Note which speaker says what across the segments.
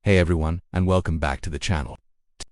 Speaker 1: Hey everyone, and welcome back to the channel.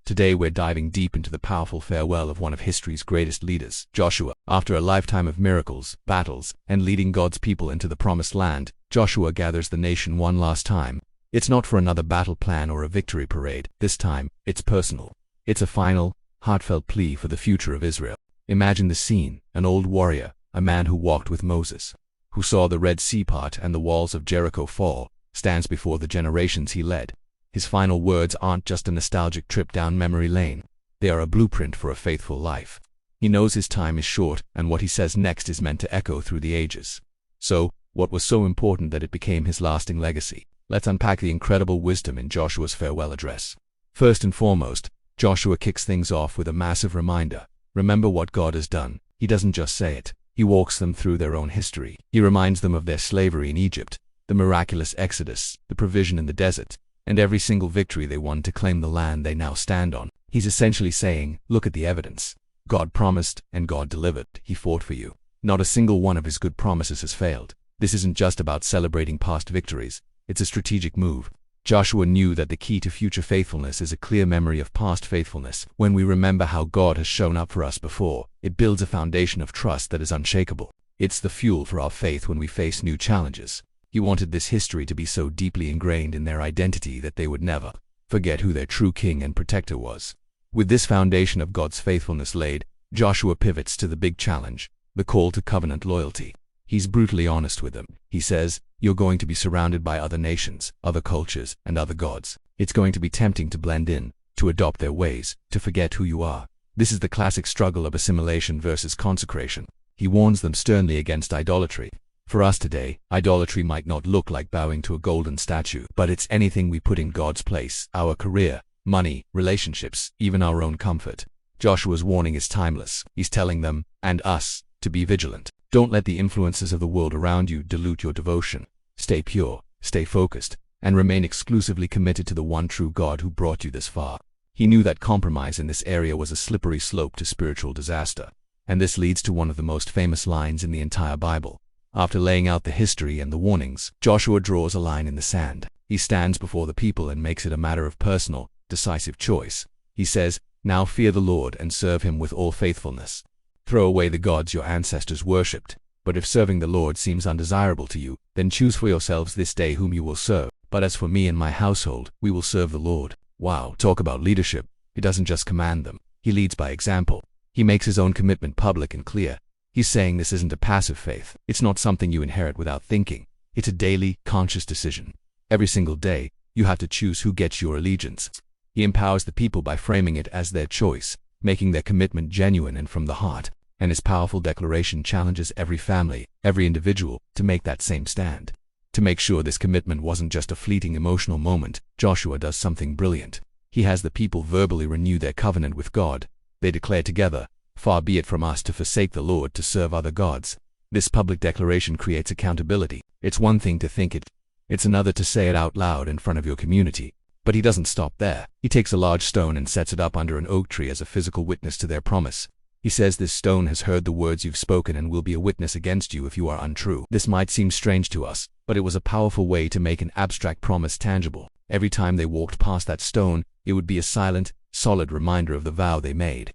Speaker 1: Today we're diving deep into the powerful farewell of one of history's greatest leaders, Joshua. After a lifetime of miracles, battles, and leading God's people into the promised land, Joshua gathers the nation one last time. It's not for another battle plan or a victory parade. This time, it's personal. It's a final, heartfelt plea for the future of Israel. Imagine the scene: an old warrior, a man who walked with Moses, who saw the Red Sea part and the walls of Jericho fall, stands before the generations he led. His final words aren't just a nostalgic trip down memory lane. They are a blueprint for a faithful life. He knows his time is short, and what he says next is meant to echo through the ages. So, what was so important that it became his lasting legacy? Let's unpack the incredible wisdom in Joshua's farewell address. First and foremost, Joshua kicks things off with a massive reminder. Remember what God has done. He doesn't just say it. He walks them through their own history. He reminds them of their slavery in Egypt, the miraculous exodus, the provision in the desert, and every single victory they won to claim the land they now stand on. He's essentially saying, look at the evidence. God promised, and God delivered. He fought for you. Not a single one of his good promises has failed. This isn't just about celebrating past victories. It's a strategic move. Joshua knew that the key to future faithfulness is a clear memory of past faithfulness. When we remember how God has shown up for us before, it builds a foundation of trust that is unshakable. It's the fuel for our faith when we face new challenges. He wanted this history to be so deeply ingrained in their identity that they would never forget who their true king and protector was. With this foundation of God's faithfulness laid, Joshua pivots to the big challenge, the call to covenant loyalty. He's brutally honest with them. He says, you're going to be surrounded by other nations, other cultures, and other gods. It's going to be tempting to blend in, to adopt their ways, to forget who you are. This is the classic struggle of assimilation versus consecration. He warns them sternly against idolatry. For us today, idolatry might not look like bowing to a golden statue, but it's anything we put in God's place: our career, money, relationships, even our own comfort. Joshua's warning is timeless. He's telling them, and us, to be vigilant. Don't let the influences of the world around you dilute your devotion. Stay pure, stay focused, and remain exclusively committed to the one true God who brought you this far. He knew that compromise in this area was a slippery slope to spiritual disaster. And this leads to one of the most famous lines in the entire Bible. After laying out the history and the warnings, Joshua draws a line in the sand. He stands before the people and makes it a matter of personal, decisive choice. He says, now fear the Lord and serve him with all faithfulness. Throw away the gods your ancestors worshipped. But if serving the Lord seems undesirable to you, then choose for yourselves this day whom you will serve. But as for me and my household, we will serve the Lord. Wow, talk about leadership. He doesn't just command them. He leads by example. He makes his own commitment public and clear. He's saying this isn't a passive faith. It's not something you inherit without thinking. It's a daily, conscious decision. Every single day, you have to choose who gets your allegiance. He empowers the people by framing it as their choice, making their commitment genuine and from the heart. And his powerful declaration challenges every family, every individual, to make that same stand. To make sure this commitment wasn't just a fleeting emotional moment, Joshua does something brilliant. He has the people verbally renew their covenant with God. They declare together, far be it from us to forsake the Lord to serve other gods. This public declaration creates accountability. It's one thing to think it. It's another to say it out loud in front of your community. But he doesn't stop there. He takes a large stone and sets it up under an oak tree as a physical witness to their promise. He says this stone has heard the words you've spoken and will be a witness against you if you are untrue. This might seem strange to us, but it was a powerful way to make an abstract promise tangible. Every time they walked past that stone, it would be a silent, solid reminder of the vow they made.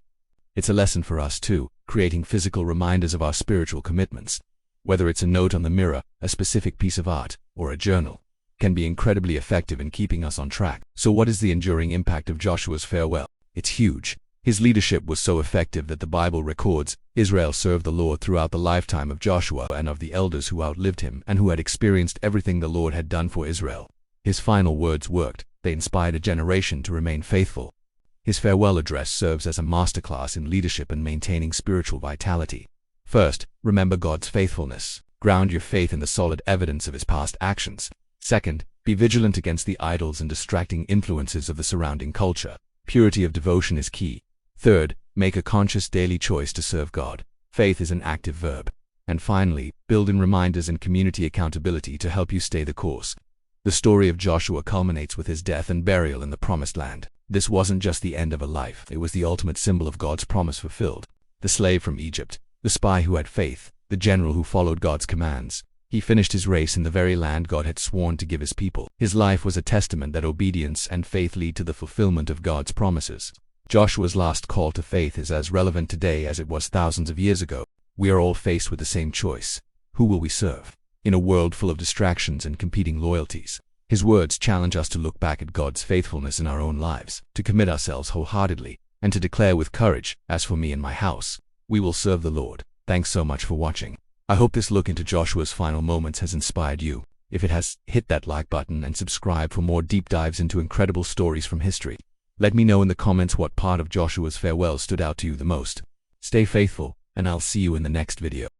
Speaker 1: It's a lesson for us too, creating physical reminders of our spiritual commitments. Whether it's a note on the mirror, a specific piece of art, or a journal, can be incredibly effective in keeping us on track. So what is the enduring impact of Joshua's farewell? It's huge. His leadership was so effective that the Bible records, Israel served the Lord throughout the lifetime of Joshua and of the elders who outlived him and who had experienced everything the Lord had done for Israel. His final words worked. They inspired a generation to remain faithful. His farewell address serves as a masterclass in leadership and maintaining spiritual vitality. First, remember God's faithfulness. Ground your faith in the solid evidence of his past actions. Second, be vigilant against the idols and distracting influences of the surrounding culture. Purity of devotion is key. Third, make a conscious daily choice to serve God. Faith is an active verb. And finally, build in reminders and community accountability to help you stay the course. The story of Joshua culminates with his death and burial in the Promised Land. This wasn't just the end of a life. It was the ultimate symbol of God's promise fulfilled. The slave from Egypt, the spy who had faith, the general who followed God's commands. He finished his race in the very land God had sworn to give his people. His life was a testament that obedience and faith lead to the fulfillment of God's promises. Joshua's last call to faith is as relevant today as it was thousands of years ago. We are all faced with the same choice. Who will we serve? In a world full of distractions and competing loyalties, his words challenge us to look back at God's faithfulness in our own lives, to commit ourselves wholeheartedly, and to declare with courage, "As for me and my house, we will serve the Lord." Thanks so much for watching. I hope this look into Joshua's final moments has inspired you. If it has, hit that like button and subscribe for more deep dives into incredible stories from history. Let me know in the comments what part of Joshua's farewell stood out to you the most. Stay faithful, and I'll see you in the next video.